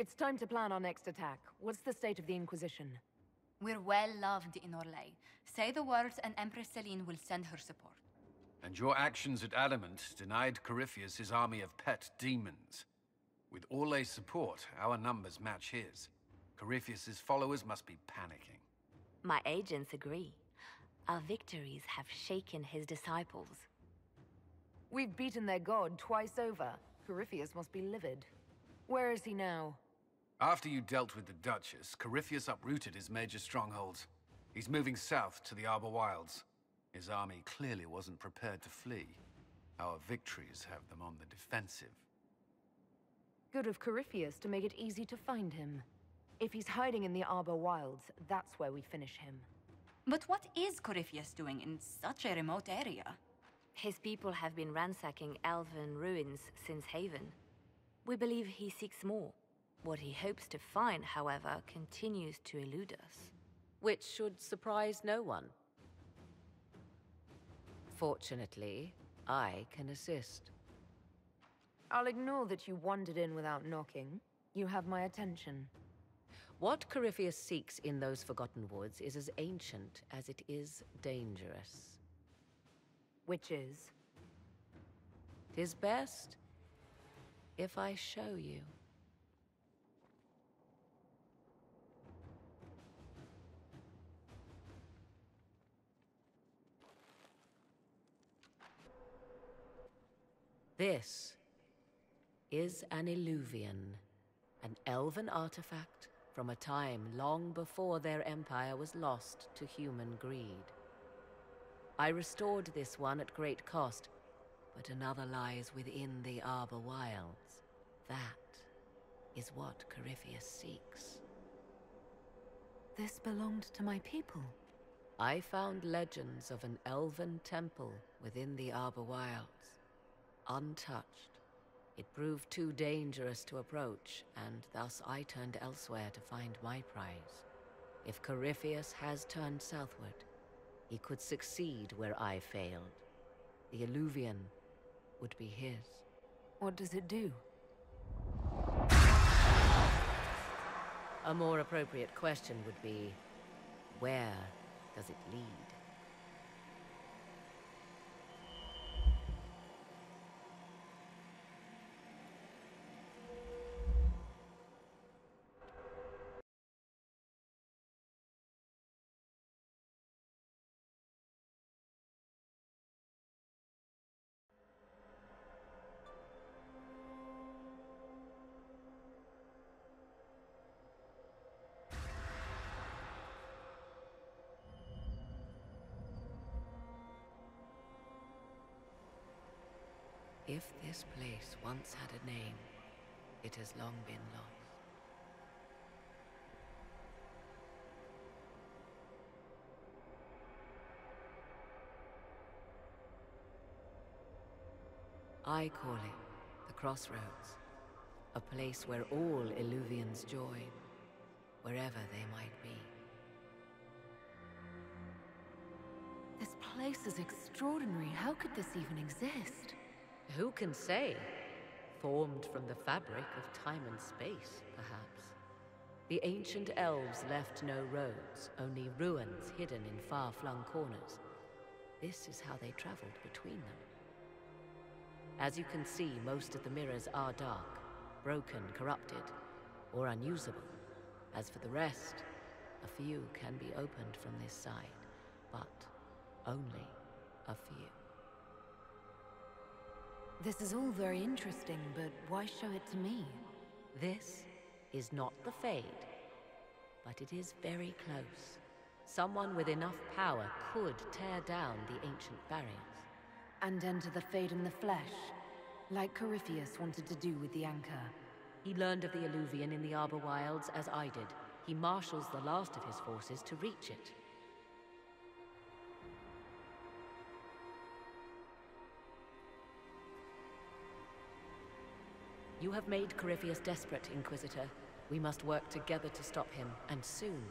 It's time to plan our next attack. What's the state of the Inquisition? We're well loved in Orlais. Say the words and Empress Celene will send her support. And your actions at Adamant denied Corypheus his army of pet demons. With Orlais' support, our numbers match his. Corypheus' followers must be panicking. My agents agree. Our victories have shaken his disciples. We've beaten their god twice over. Corypheus must be livid. Where is he now? After you dealt with the Duchess, Corypheus uprooted his major strongholds. He's moving south to the Arbour Wilds. His army clearly wasn't prepared to flee. Our victories have them on the defensive. Good of Corypheus to make it easy to find him. If he's hiding in the Arbour Wilds, that's where we finish him. But what is Corypheus doing in such a remote area? His people have been ransacking elven ruins since Haven. We believe he seeks more. What he hopes to find, however, continues to elude us. Which should surprise no one. Fortunately, I can assist. I'll ignore that you wandered in without knocking. You have my attention. What Corypheus seeks in those Forgotten Woods is as ancient as it is dangerous. Which is? 'Tis best if I show you. This is an eluvian, an elven artifact from a time long before their empire was lost to human greed. I restored this one at great cost, but another lies within the Arbour Wilds. That is what Corypheus seeks. This belonged to my people. I found legends of an elven temple within the Arbour Wilds. Untouched. It proved too dangerous to approach, and thus I turned elsewhere to find my prize. If Corypheus has turned southward, he could succeed where I failed. The eluvian would be his. What does it do? A more appropriate question would be, where does it lead? If this place once had a name, it has long been lost. I call it the crossroads, a place where all eluvians join, wherever they might be. This place is extraordinary. How could this even exist? Who can say? Formed from the fabric of time and space, perhaps. The ancient elves left no roads, only ruins hidden in far-flung corners. This is how they traveled between them. As you can see, most of the mirrors are dark, broken, corrupted, or unusable. As for the rest, a few can be opened from this side, but only a few. This is all very interesting, but why show it to me? This is not the Fade, but it is very close. Someone with enough power could tear down the ancient barriers. And enter the Fade in the flesh, like Corypheus wanted to do with the Anchor. He learned of the eluvian in the Arbour Wilds as I did. He marshals the last of his forces to reach it. You have made Corypheus desperate, Inquisitor. We must work together to stop him, and soon.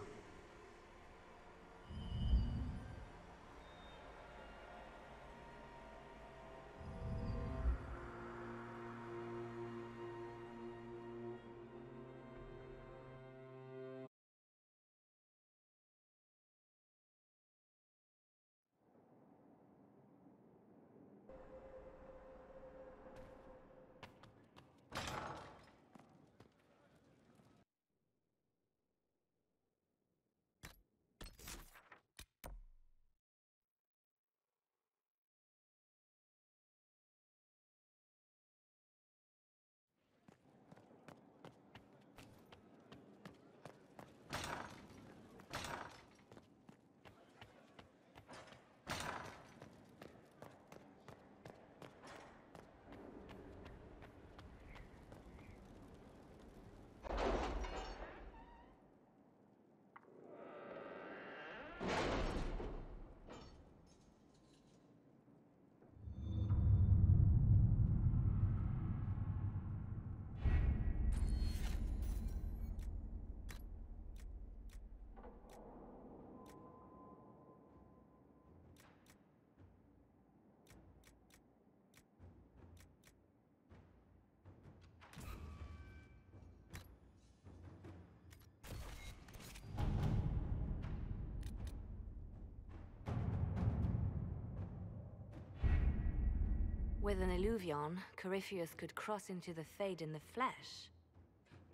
With an eluvian, Corypheus could cross into the Fade in the flesh.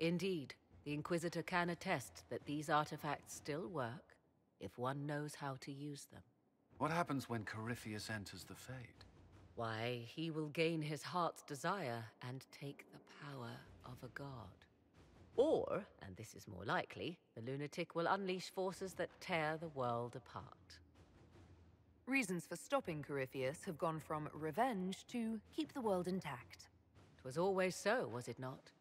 Indeed, the Inquisitor can attest that these artifacts still work, if one knows how to use them. What happens when Corypheus enters the Fade? Why, he will gain his heart's desire and take the power of a god. Or, and this is more likely, the lunatic will unleash forces that tear the world apart. Reasons for stopping Corypheus have gone from revenge to keep the world intact. 'Twas always so, was it not?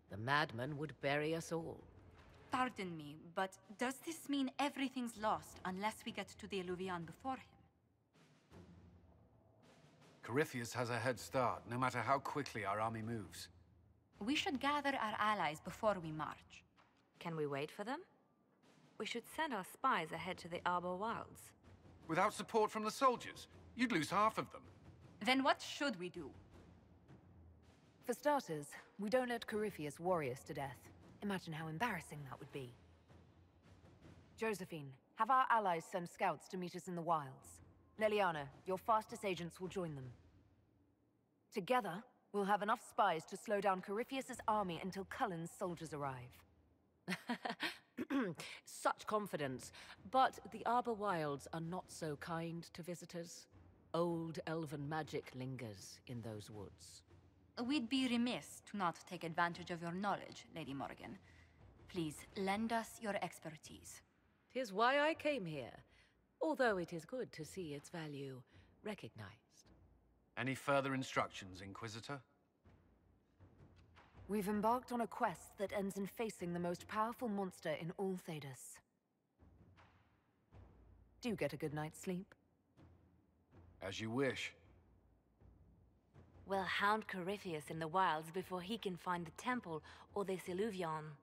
The madman would bury us all. Pardon me, but does this mean everything's lost unless we get to the eluvian before him? Corypheus has a head start, no matter how quickly our army moves. We should gather our allies before we march. Can we wait for them? We should send our spies ahead to the Arbour Wilds. Without support from the soldiers, you'd lose half of them. Then what should we do? For starters, we don't let Corypheus worry us to death. Imagine how embarrassing that would be. Josephine, have our allies send scouts to meet us in the wilds. Leliana, your fastest agents will join them. Together, we'll have enough spies to slow down Corypheus's army until Cullen's soldiers arrive. Such confidence. But the Arbour Wilds are not so kind to visitors. Old elven magic lingers in those woods. We'd be remiss to not take advantage of your knowledge, Lady Morrigan. Please, lend us your expertise. 'Tis why I came here, although it is good to see its value recognized. Any further instructions, Inquisitor? We've embarked on a quest that ends in facing the most powerful monster in all Thedas. Do get a good night's sleep. As you wish. We'll hound Corypheus in the wilds before he can find the temple or this eluvian.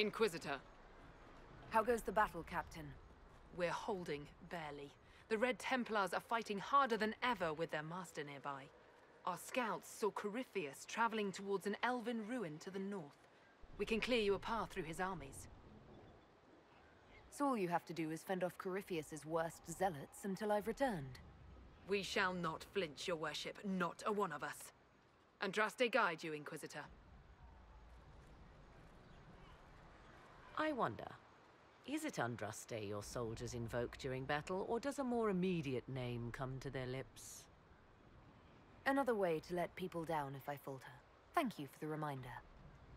Inquisitor, How goes the battle, Captain? we're holding, barely. The Red Templars are fighting harder than ever with their master nearby. Our scouts saw Corypheus traveling towards an elven ruin to the north. We can clear you a path through his armies. So all you have to do is fend off Corypheus's worst zealots until I've returned. We shall not flinch, your worship, not a one of us. Andraste guide you, Inquisitor. I wonder, Is it Andraste your soldiers invoke during battle, or does a more immediate name come to their lips? Another way to let people down if I falter. Thank you for the reminder.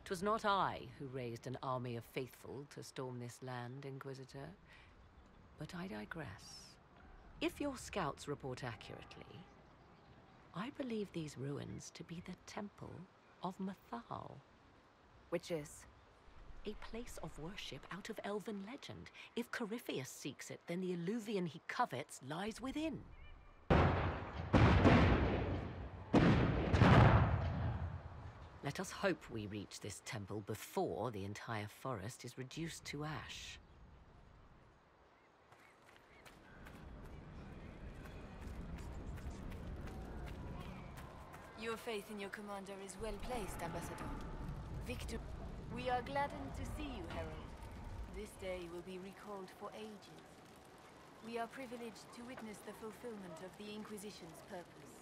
'Twas not I who raised an army of faithful to storm this land, Inquisitor. But I digress. If your scouts report accurately, I believe these ruins to be the Temple of Mathal. Which is? A place of worship out of elven legend. If Corypheus seeks it, then the eluvian he covets lies within. Let us hope we reach this temple before the entire forest is reduced to ash. Your faith in your commander is well placed, Ambassador. Victor, we are gladdened to see you, Herald. This day will be recalled for ages. We are privileged to witness the fulfillment of the Inquisition's purpose.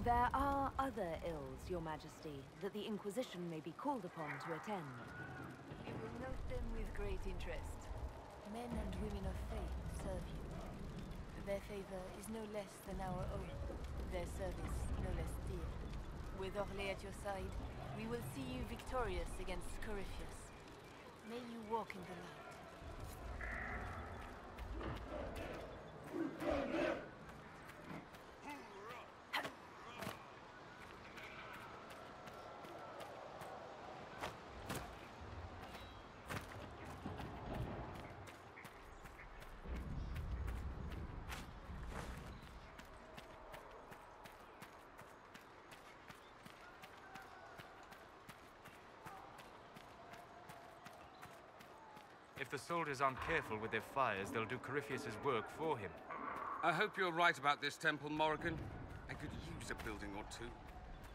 There are other ills, Your Majesty, that the Inquisition may be called upon to attend. We will note them with great interest. Men and women of faith serve you. Their favor is no less than our own. Their service no less dear. With Orlais at your side, we will see you victorious against Corypheus. May you walk in the light. If the soldiers aren't careful with their fires, they'll do Corypheus's work for him. I hope you're right about this temple, Morrigan. I could use a building or two.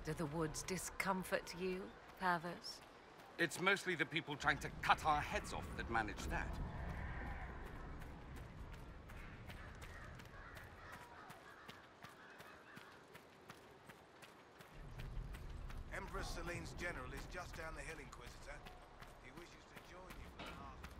Do the woods discomfort you, Pavos? It's mostly the people trying to cut our heads off that manage that. Empress Celene's general is just down the hill, Inquisitor. He wishes to join you for the last push.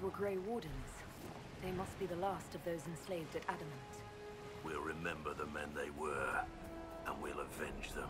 were Grey Wardens. They must be the last of those enslaved at Adamant. We'll remember the men they were, and we'll avenge them.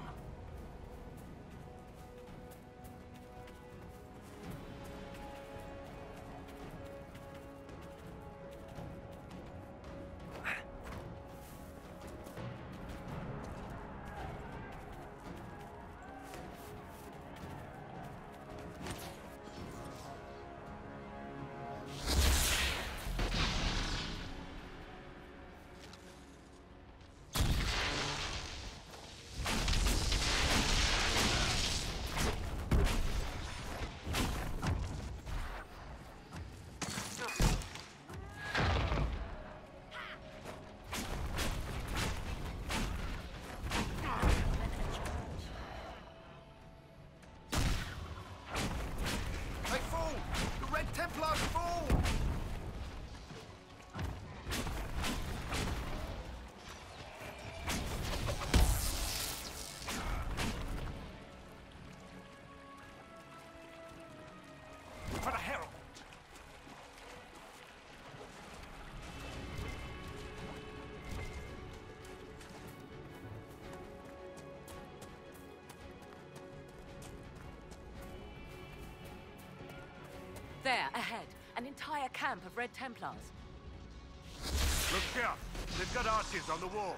There, ahead. An entire camp of Red Templars. Look here! They've got archers on the wall!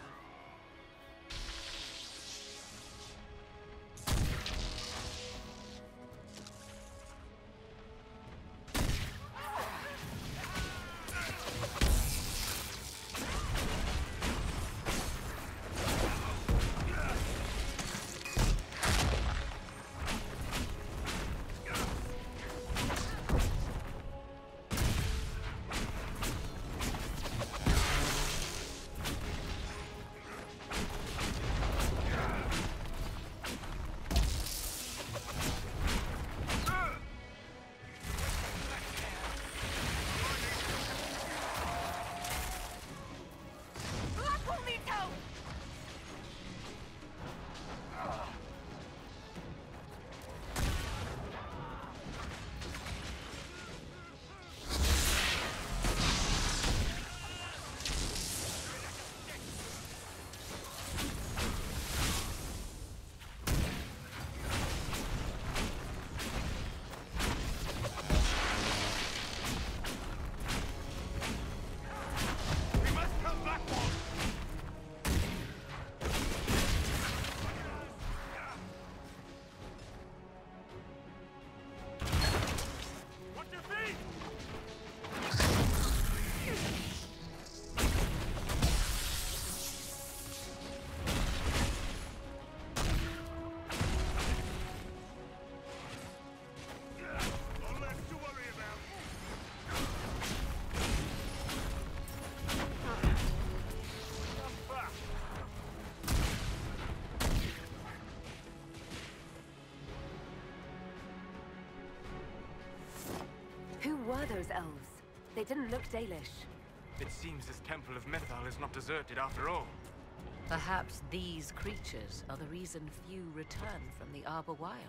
Who were those elves? They didn't look Dalish. It seems this Temple of Mythal is not deserted after all. Perhaps these creatures are the reason few return from the Arbour Wilds.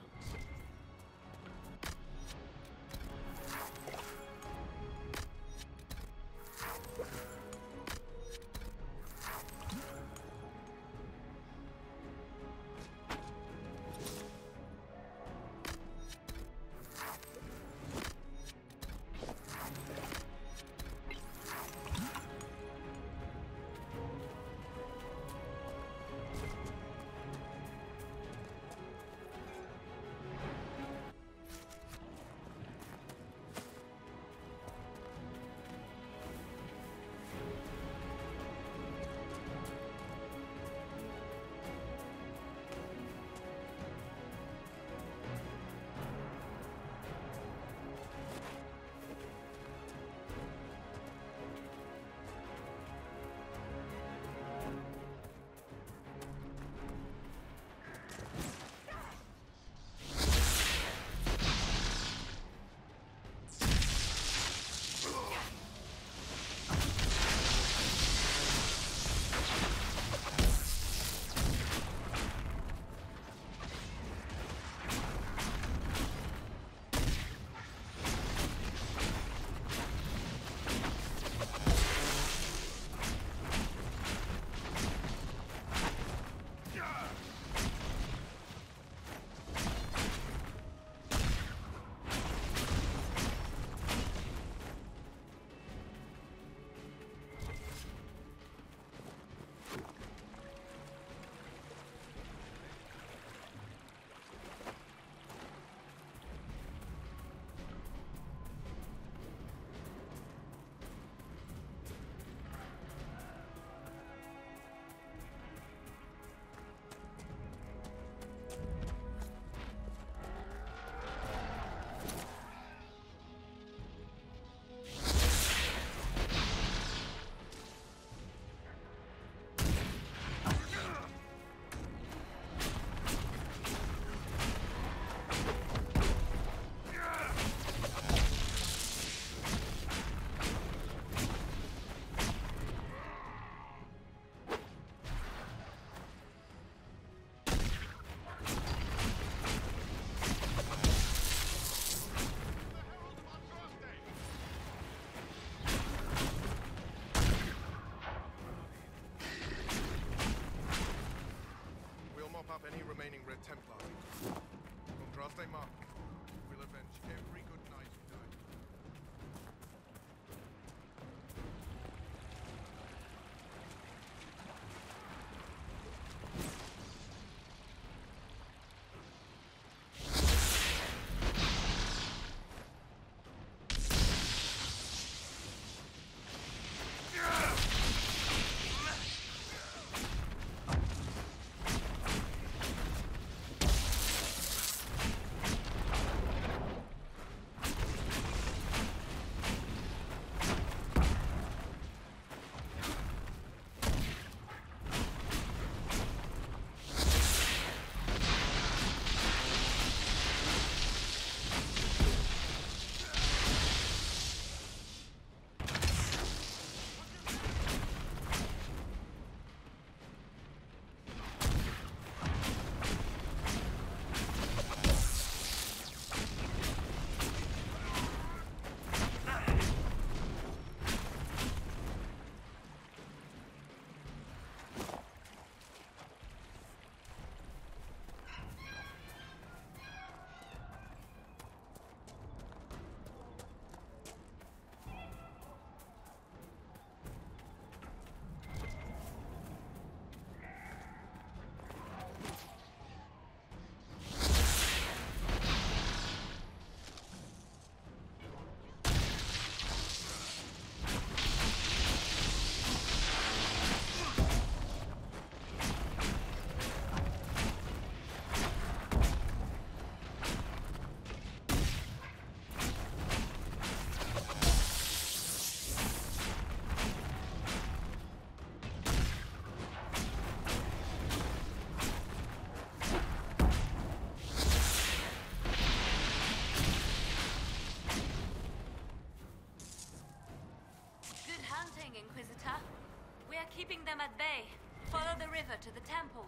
keeping them at bay. Follow the river to the temple.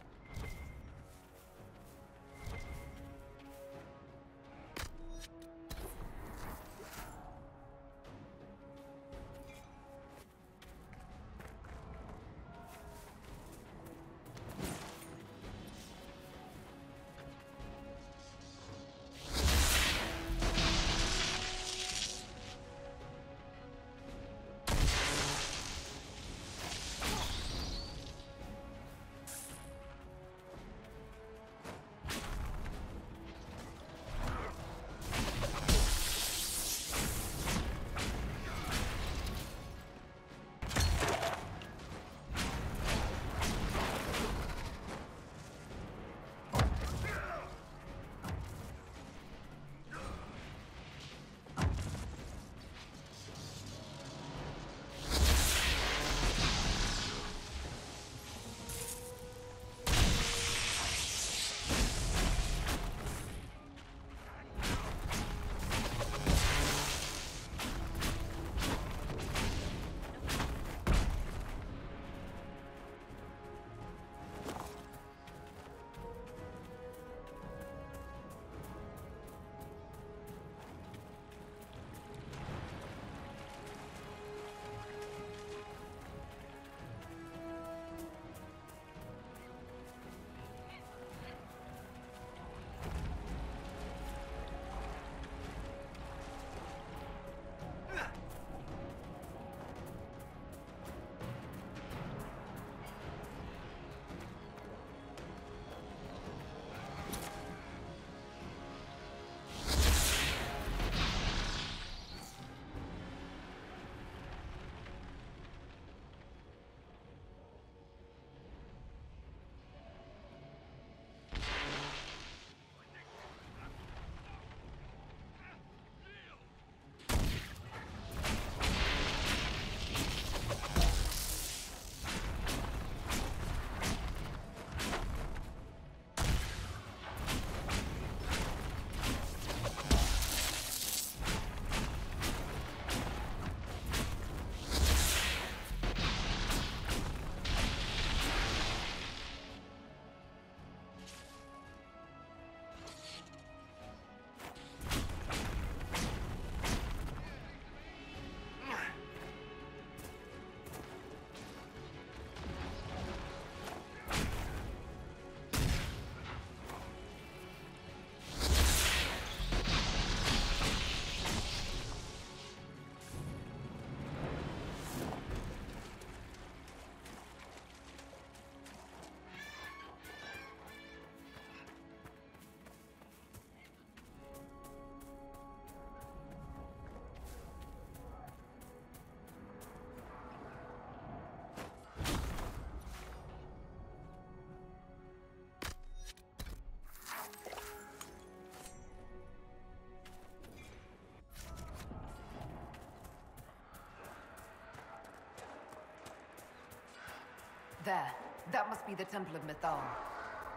There. That must be the Temple of Mythal.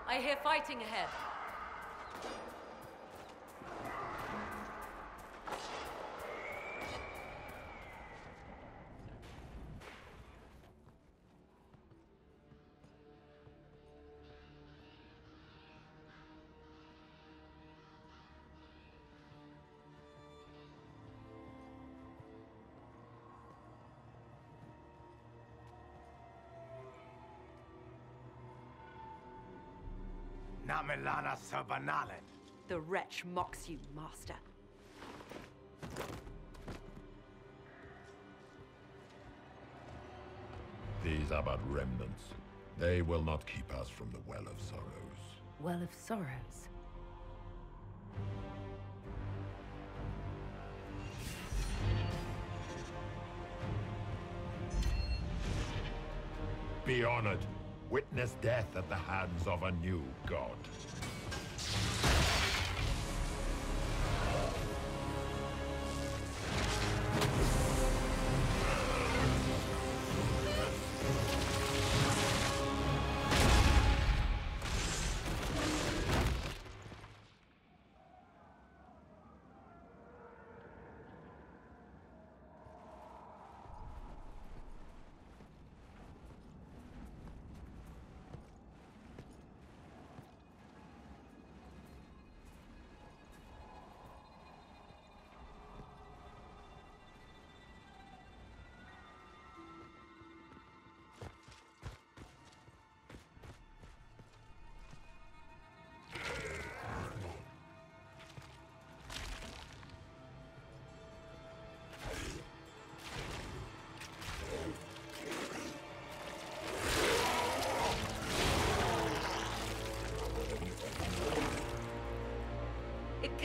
I hear fighting ahead. Namelana Sabanalen. The wretch mocks you, master. These are but remnants. They will not keep us from the Well of Sorrows. Well of Sorrows? Be honored. Witness death at the hands of a new god.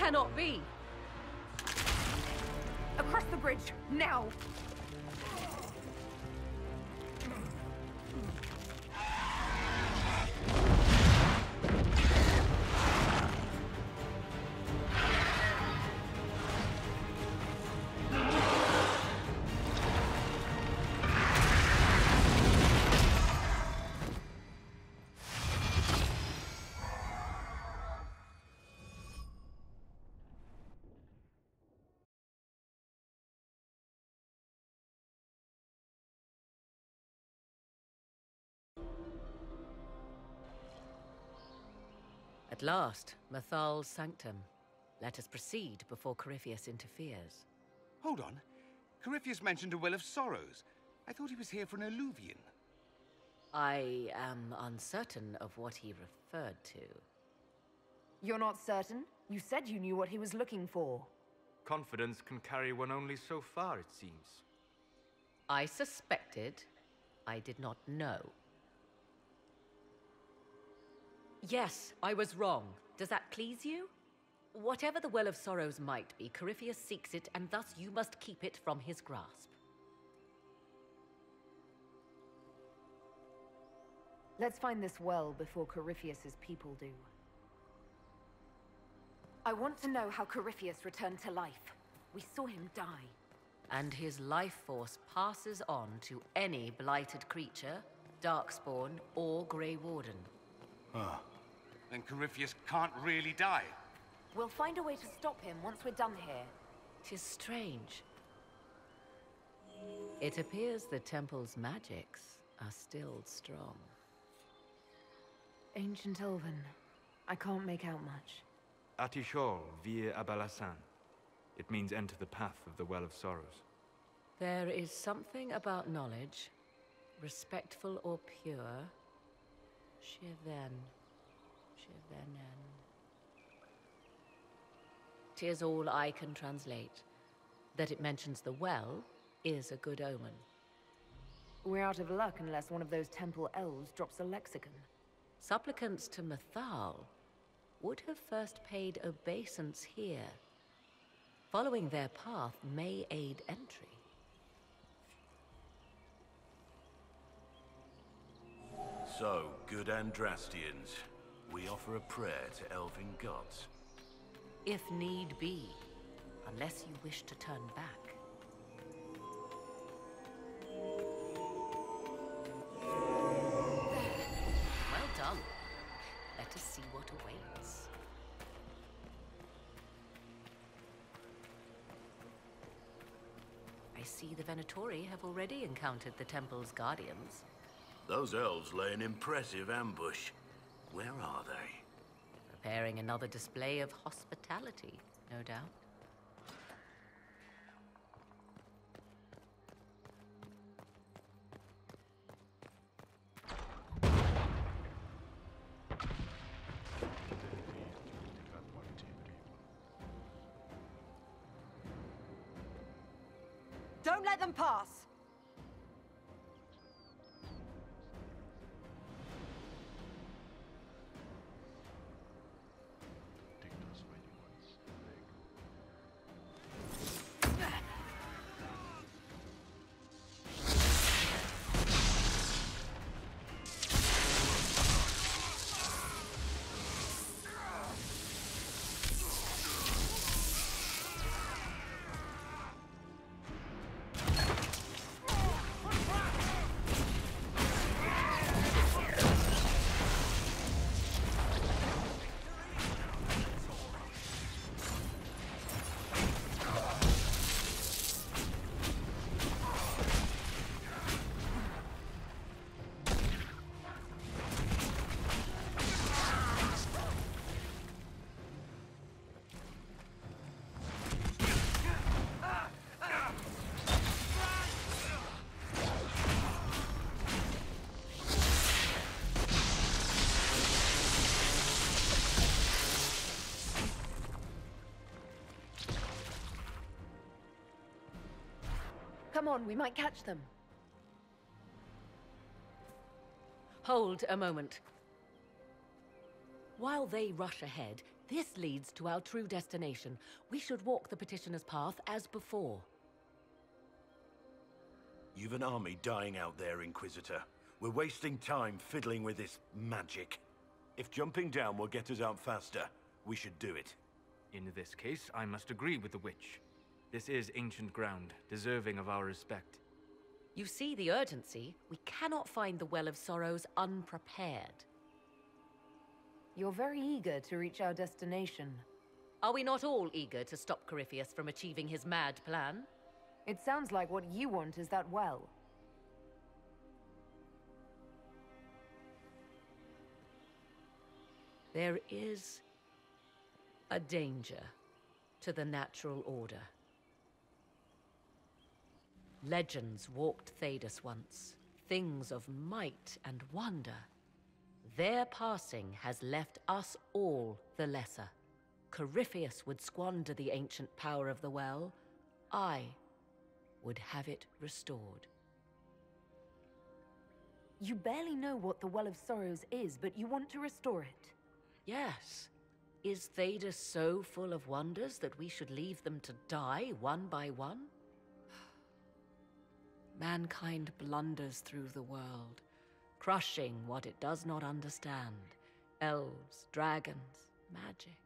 cannot be! Across the bridge, now! At last, Mathal's sanctum. Let us proceed before Corypheus interferes. Hold on. Corypheus mentioned a Well of Sorrows. I thought he was here for an eluvian. I am uncertain of what he referred to. You're not certain? You said you knew what he was looking for. Confidence can carry one only so far, it seems. I suspected. I did not know. Yes, I was wrong. Does that please you? Whatever the Well of Sorrows might be, Corypheus seeks it, and thus you must keep it from his grasp. Let's find this well before Corypheus's people do. I want to know how Corypheus returned to life. We saw him die. And his life force passes on to any blighted creature, darkspawn, or Grey Warden. Then Corypheus can't really die. We'll find a way to stop him once we're done here. 'Tis strange. It appears the temple's magics are still strong. Ancient elven. I can't make out much. Atishol via Abalasan. It means enter the path of the Well of Sorrows. There is something about knowledge, respectful or pure. Shiven. Shivenen. 'Tis all I can translate. That it mentions the well is a good omen. We're out of luck unless one of those temple elves drops a lexicon. Supplicants to Mathal would have first paid obeisance here. Following their path may aid entry. So, good Andrastians, we offer a prayer to elven gods. If need be, unless you wish to turn back. Well done. Let us see what awaits. I see the Venatori have already encountered the temple's guardians. Those elves lay an impressive ambush. Where are they? Preparing another display of hospitality, no doubt. Don't let them pass! Come on, we might catch them. Hold a moment. While they rush ahead, This leads to our true destination. We should walk the petitioner's path as before. You've an army dying out there, Inquisitor. We're wasting time fiddling with this magic. If jumping down will get us out faster, we should do it. In this case, I must agree with the witch. This is ancient ground, deserving of our respect. You see the urgency? We cannot find the Well of Sorrows unprepared. You're very eager to reach our destination. Are we not all eager to stop Corypheus from achieving his mad plan? It sounds like what you want is that well. There is a danger to the natural order. Legends walked Thedas once, things of might and wonder. Their passing has left us all the lesser. Corypheus would squander the ancient power of the well. I would have it restored. You barely know what the Well of Sorrows is, but you want to restore it. Yes. Is Thedas so full of wonders that we should leave them to die one by one? Mankind blunders through the world, crushing what it does not understand. Elves, dragons, magic.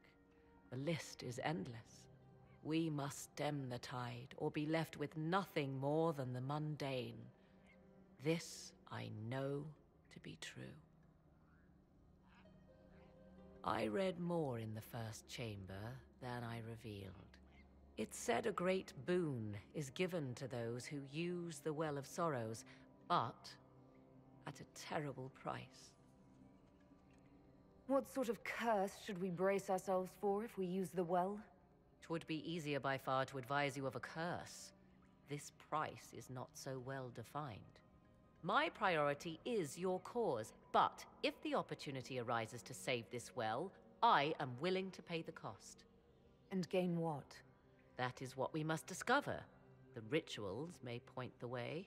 The list is endless. We must stem the tide, or be left with nothing more than the mundane. This I know to be true. I read more in the first chamber than I revealed. It said a great boon is given to those who use the Well of Sorrows, but at a terrible price. What sort of curse should we brace ourselves for if we use the well? 'Twould be easier by far to advise you of a curse. This price is not so well defined. My priority is your cause, but if the opportunity arises to save this well, I am willing to pay the cost. And gain what? That is what we must discover. The rituals may point the way.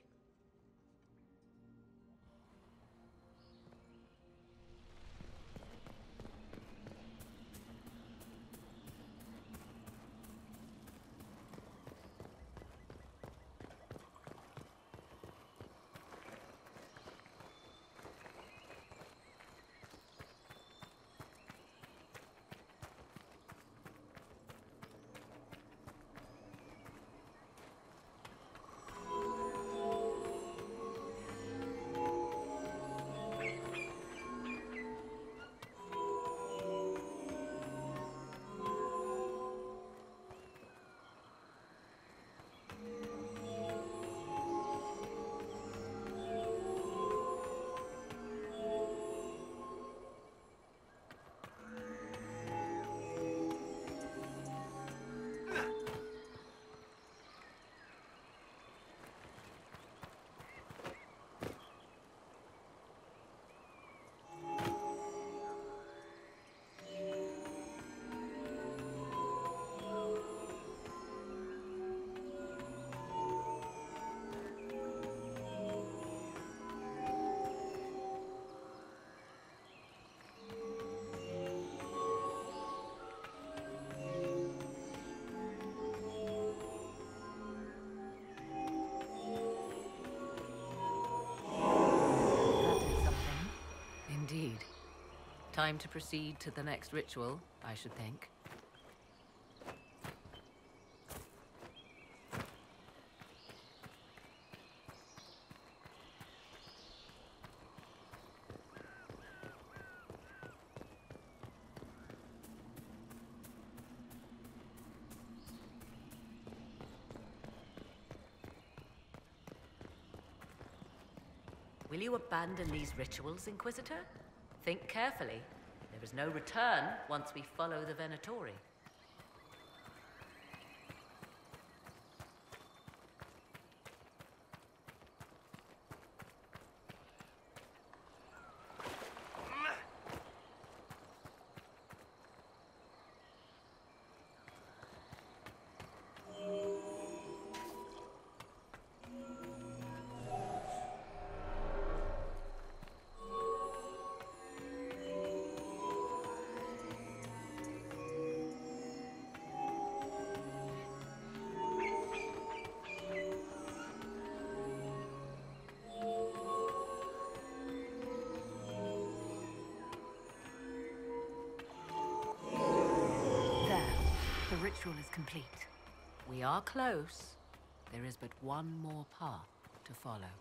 Time to proceed to the next ritual, I should think. Will you abandon these rituals, Inquisitor? Think carefully. There is no return once we follow the Venatori. ritual is complete. We are close. There is but one more path to follow.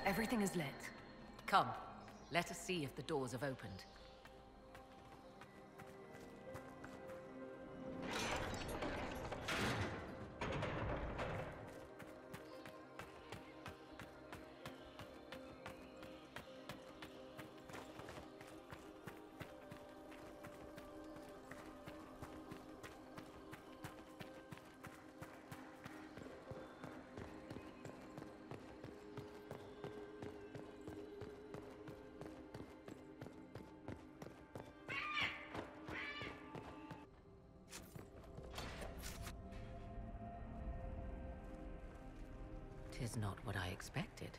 Everything is lit. Come, let us see if the doors have opened. Tis not what I expected.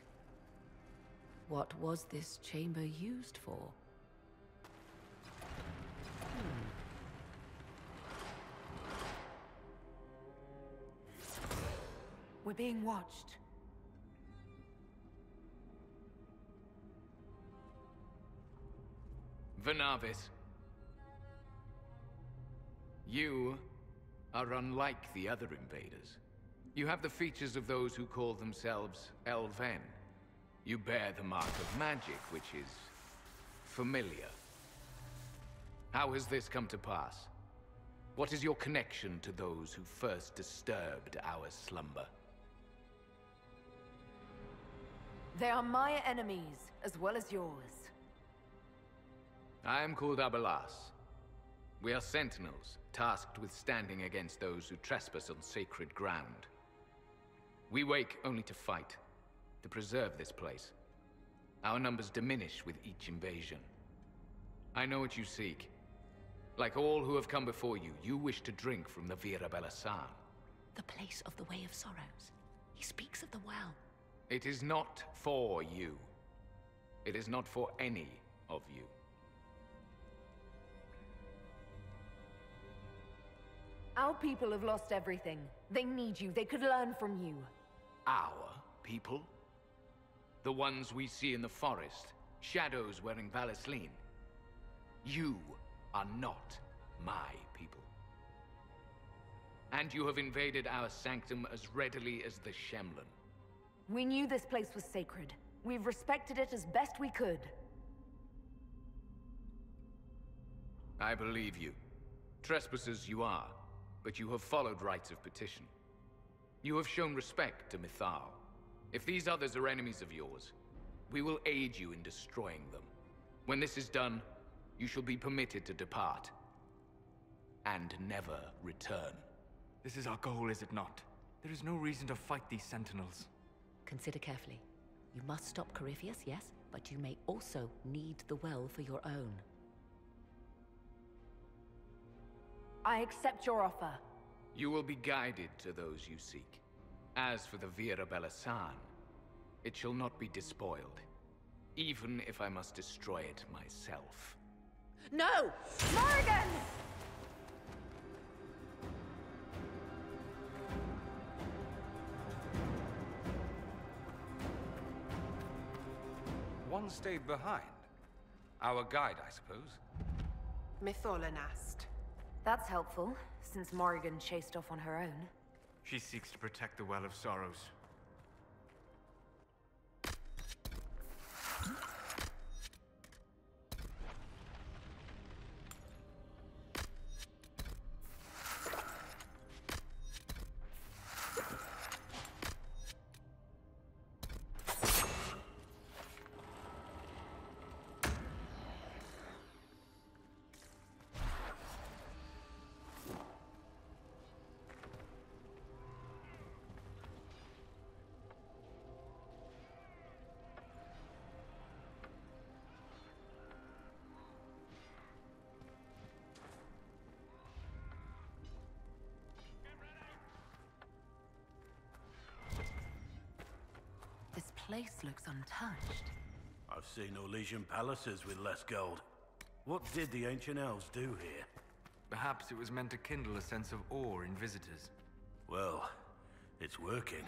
What was this chamber used for? We're being watched. Venavis. You are unlike the other invaders. You have the features of those who call themselves elven. You bear the mark of magic, which is familiar. How has this come to pass? What is your connection to those who first disturbed our slumber? They are my enemies, as well as yours. I am called Abalas. We are sentinels, tasked with standing against those who trespass on sacred ground. We wake only to fight, to preserve this place. Our numbers diminish with each invasion. I know what you seek. Like all who have come before you, you wish to drink from the Vira Belasan. The place of the Way of Sorrows. He speaks of the well. It is not for you. It is not for any of you. Our people have lost everything. They need you. They could learn from you. Our people? The ones we see in the forest, shadows wearing Celene. You are not my people. And you have invaded our sanctum as readily as the Shemlin. We knew this place was sacred. We've respected it as best we could. I believe you. Trespassers you are, but you have followed rites of petition. You have shown respect to Mythal. If these others are enemies of yours, we will aid you in destroying them. When this is done, you shall be permitted to depart. And never return. This is our goal, is it not? There is no reason to fight these sentinels. Consider carefully. You must stop Corypheus, yes, but but you may also need the well for your own. I accept your offer. You will be guided to those you seek. As for the Virabella San, it shall not be despoiled, even if I must destroy it myself. No! Morrigan! One stayed behind. Our guide, I suppose. Mytholanast. That's helpful, since Morrigan chased off on her own. She seeks to protect the Well of Sorrows. This place looks untouched. I've seen Orlesian palaces with less gold. What did the ancient elves do here? Perhaps it was meant to kindle a sense of awe in visitors. Well, it's working.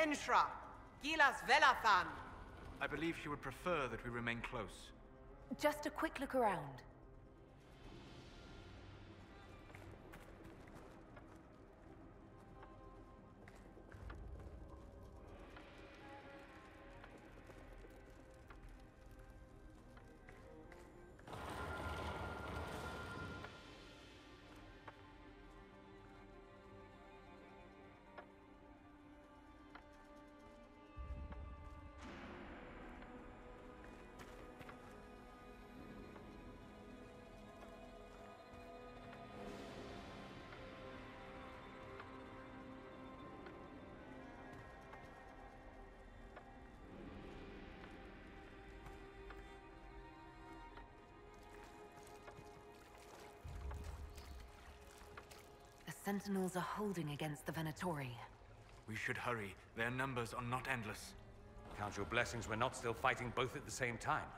Henshra, Gilas Velathan. I believe she would prefer that we remain close. Just a quick look around. Sentinels are holding against the Venatori. We should hurry. Their numbers are not endless. Count your blessings we're not still fighting both at the same time.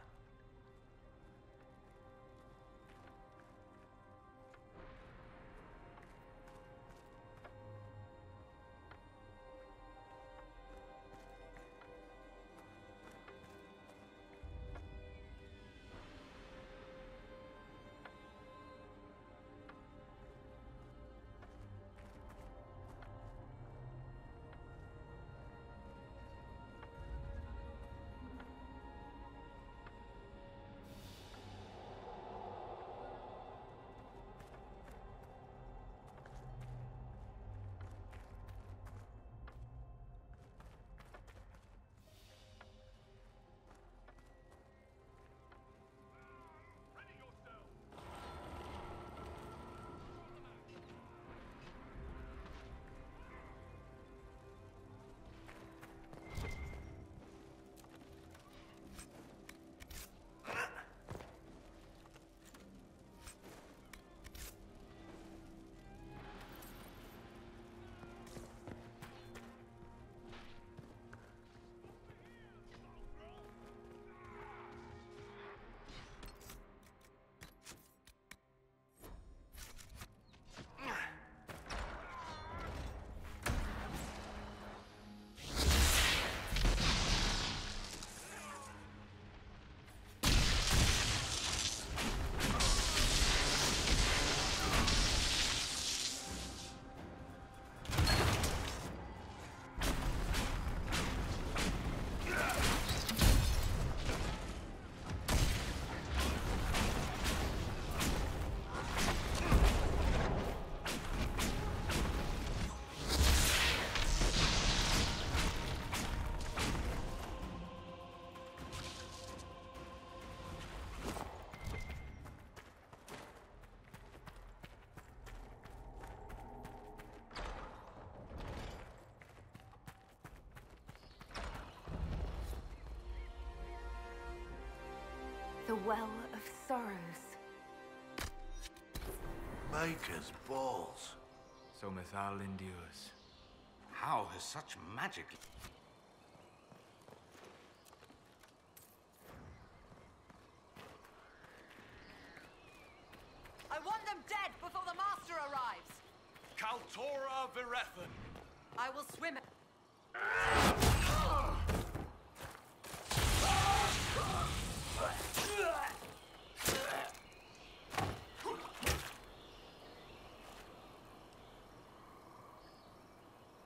Well of Sorrows. Baker's balls. So Mithal endures. How has such magic... I want them dead before the Master arrives! Kaltora Virethan. I will swim...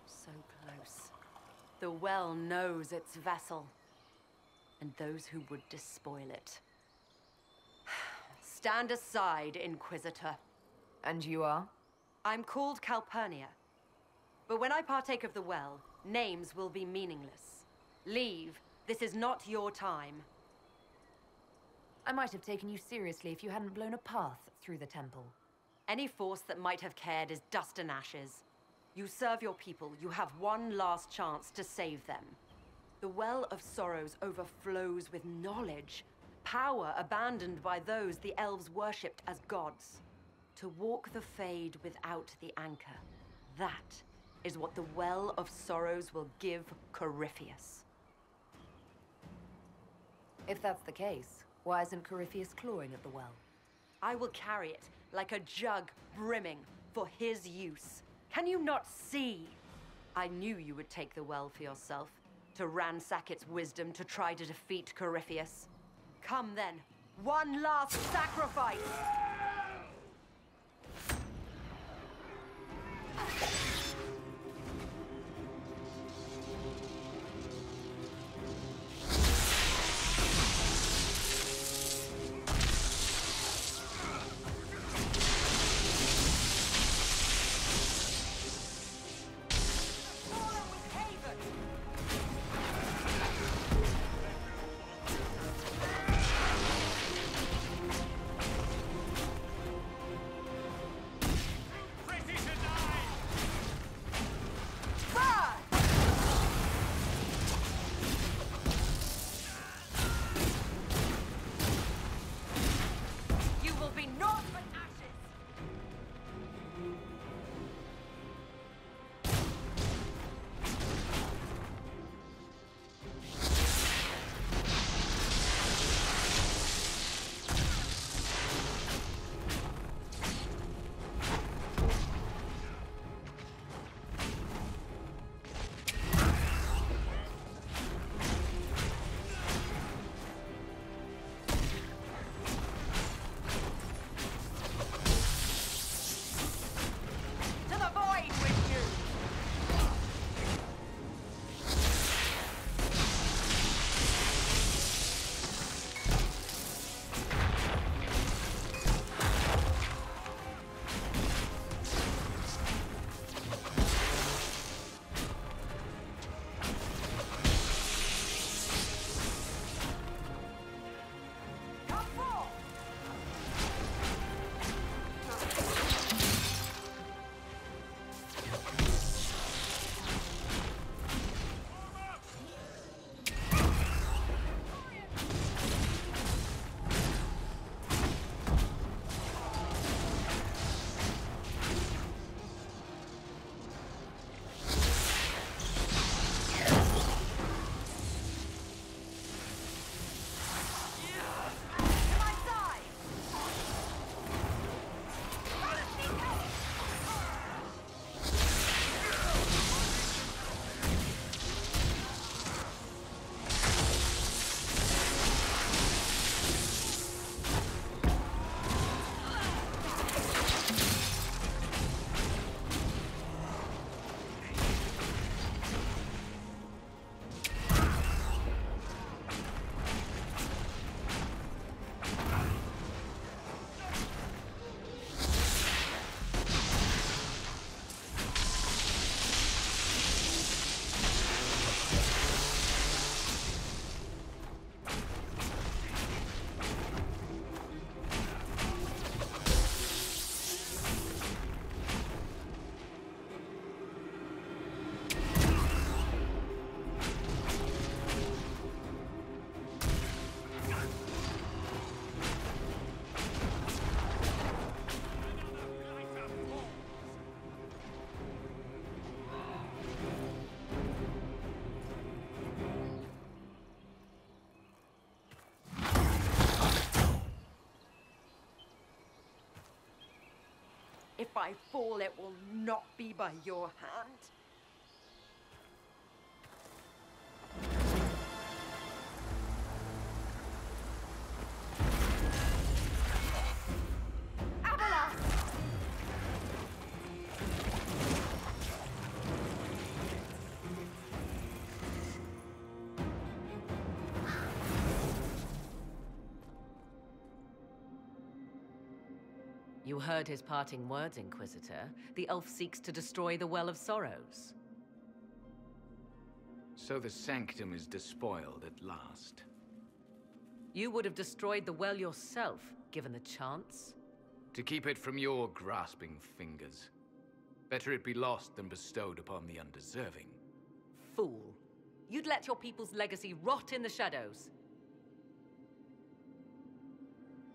So close. The well knows its vessel, and those who would despoil it. Stand aside, Inquisitor. And you are? I'm called Calpurnia. But when I partake of the well, names will be meaningless. Leave. This is not your time. I might have taken you seriously if you hadn't blown a path through the temple. Any force that might have cared is dust and ashes. You serve your people. You have one last chance to save them. The Well of Sorrows overflows with knowledge. Power abandoned by those the elves worshipped as gods. To walk the Fade without the anchor. That is what the Well of Sorrows will give Corypheus. If that's the case, why isn't Corypheus clawing at the well? I will carry it like a jug brimming for his use. Can you not see? I knew you would take the well for yourself, to ransack its wisdom, to try to defeat Corypheus. Come then, one last sacrifice! I fall, it will not be by your hand. You heard his parting words, Inquisitor. The elf seeks to destroy the Well of Sorrows. So the Sanctum is despoiled at last. You would have destroyed the well yourself, given the chance. To keep it from your grasping fingers. Better it be lost than bestowed upon the undeserving. Fool. You'd let your people's legacy rot in the shadows.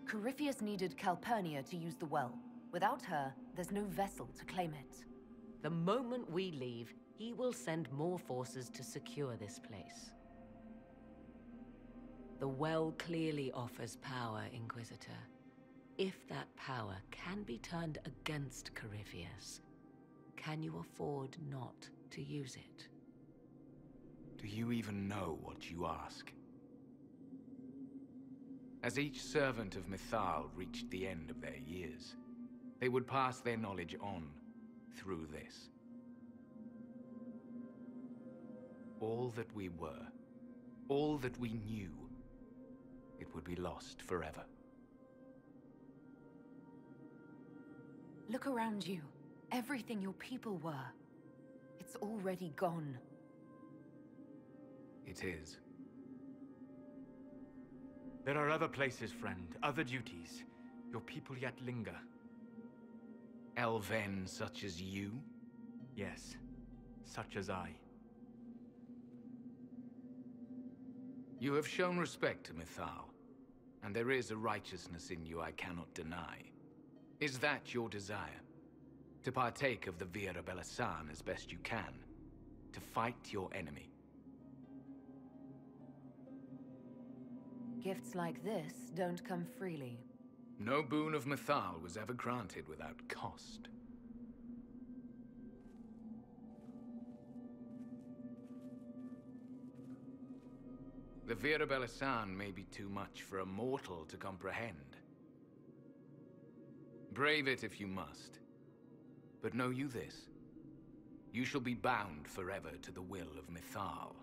Corypheus needed Calpurnia to use the well. Without her, there's no vessel to claim it. The moment we leave, he will send more forces to secure this place. The well clearly offers power, Inquisitor. If that power can be turned against Corypheus, can you afford not to use it? Do you even know what you ask? As each servant of Mythal reached the end of their years, they would pass their knowledge on through this. All that we were, all that we knew, it would be lost forever. Look around you. Everything your people were. It's already gone. It is. There are other places, friend, other duties. Your people yet linger. Elven such as you? Yes, such as I. You have shown respect to Mythal, and there is a righteousness in you I cannot deny. Is that your desire? To partake of the Via Belasan as best you can? To fight your enemy? Gifts like this don't come freely. No boon of Mythal was ever granted without cost. The Via Belasan may be too much for a mortal to comprehend. Brave it if you must. But know you this. You shall be bound forever to the will of Mythal.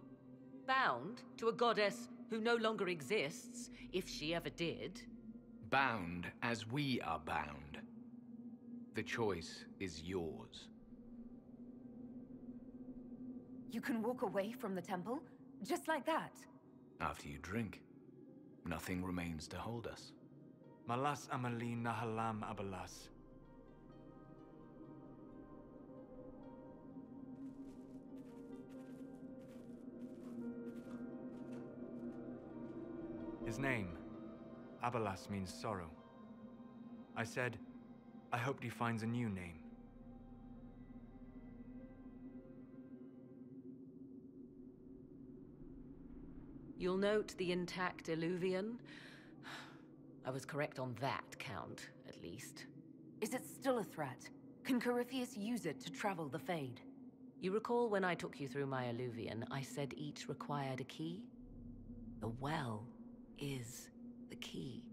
Bound to a goddess who no longer exists, if she ever did. Bound as we are bound. The choice is yours. You can walk away from the temple? Just like that? After you drink, nothing remains to hold us. Malas amali nahalam abalas. His name, Abalas, means sorrow. I said, I hoped he finds a new name. You'll note the intact eluvian. I was correct on that count, at least. Is it still a threat? Can Corypheus use it to travel the Fade? You recall when I took you through my eluvian, I said each required a key? The well is the key.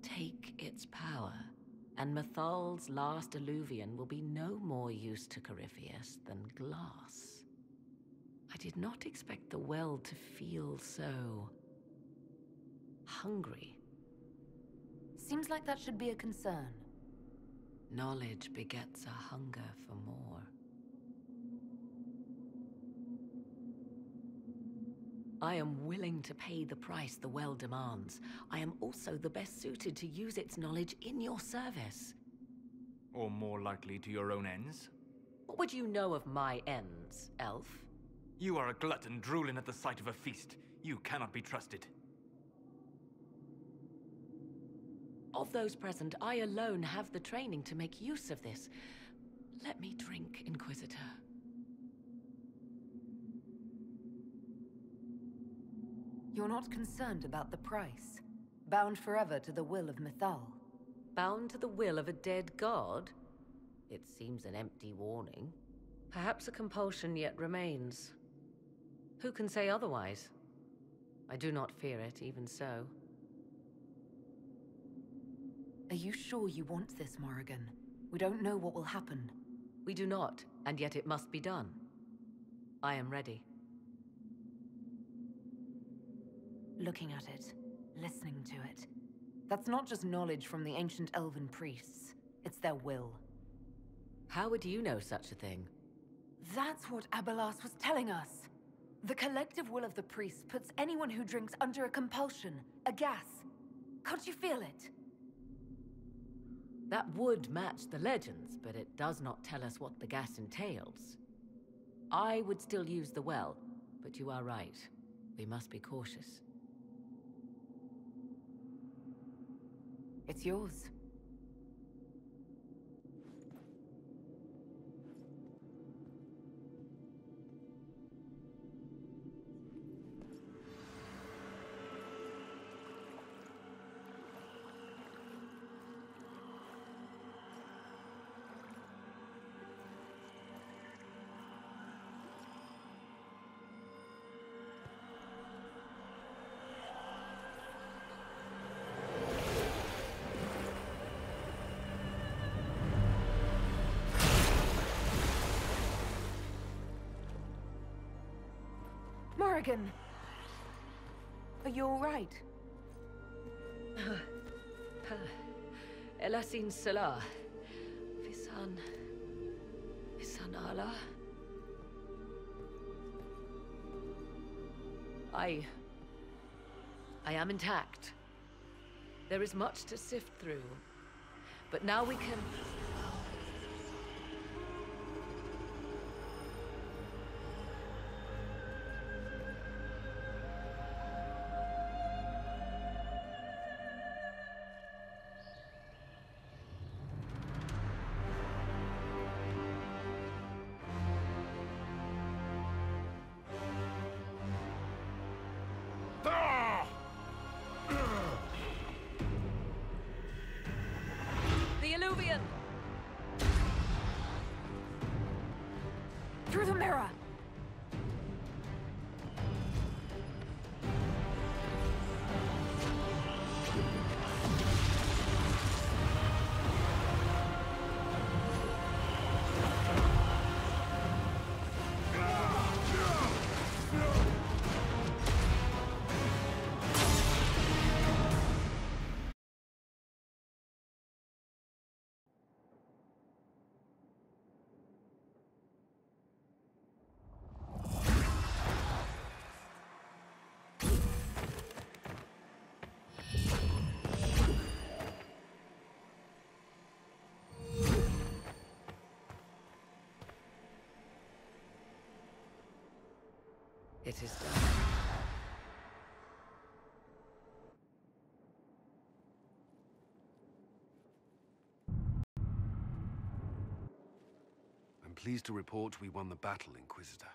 Take its power, and Mythal's last eluvian will be no more use to Corypheus than glass. I did not expect the well to feel so hungry. Seems like that should be a concern. Knowledge begets a hunger for more. I am willing to pay the price the well demands. I am also the best suited to use its knowledge in your service. Or more likely to your own ends? What would you know of my ends, elf? You are a glutton drooling at the sight of a feast. You cannot be trusted. Of those present, I alone have the training to make use of this. Let me drink, Inquisitor. You're not concerned about the price. Bound forever to the will of Mythal. Bound to the will of a dead god? It seems an empty warning. Perhaps a compulsion yet remains. Who can say otherwise? I do not fear it, even so. Are you sure you want this, Morrigan? We don't know what will happen. We do not, and yet it must be done. I am ready. Looking at it, listening to it. That's not just knowledge from the ancient elven priests. It's their will. How would you know such a thing? That's what Abalas was telling us. The collective will of the priests puts anyone who drinks under a compulsion, a gas. Can't you feel it? That would match the legends, but it does not tell us what the gas entails. I would still use the well, but you are right. We must be cautious. It's yours. Morrigan! Are you all right? Elasin Salah. Visan Allah. I am intact. There is much to sift through. But now we can... Eluvian! Through the mirror! It is done. I'm pleased to report we won the battle, Inquisitor.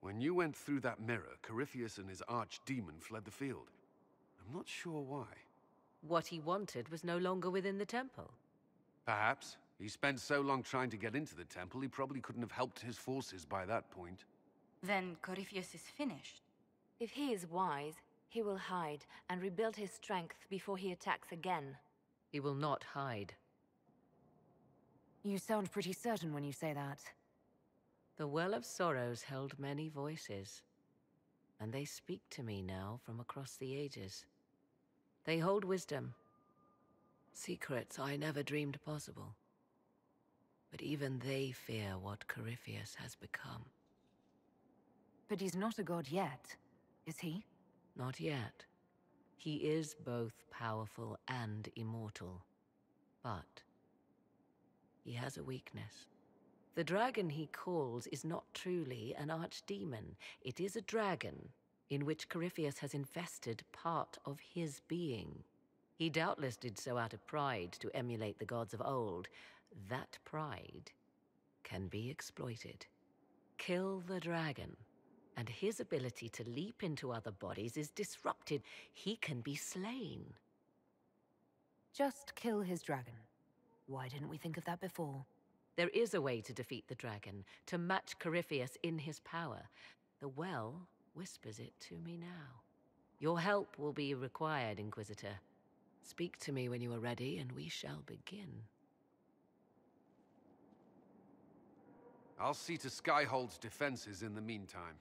When you went through that mirror, Corypheus and his archdemon fled the field. I'm not sure why. What he wanted was no longer within the temple. Perhaps. He spent so long trying to get into the temple, he probably couldn't have helped his forces by that point. Then Corypheus is finished. If he is wise, he will hide and rebuild his strength before he attacks again. He will not hide. You sound pretty certain when you say that. The Well of Sorrows held many voices, and they speak to me now from across the ages. They hold wisdom, secrets I never dreamed possible. But even they fear what Corypheus has become. But he's not a god yet, is he? Not yet. He is both powerful and immortal. But he has a weakness. The dragon he calls is not truly an archdemon. It is a dragon in which Corypheus has invested part of his being. He doubtless did so out of pride to emulate the gods of old. That pride can be exploited. Kill the dragon, and his ability to leap into other bodies is disrupted. He can be slain. Just kill his dragon. Why didn't we think of that before? There is a way to defeat the dragon, to match Corypheus in his power. The well whispers it to me now. Your help will be required, Inquisitor. Speak to me when you are ready, and we shall begin. I'll see to Skyhold's defenses in the meantime.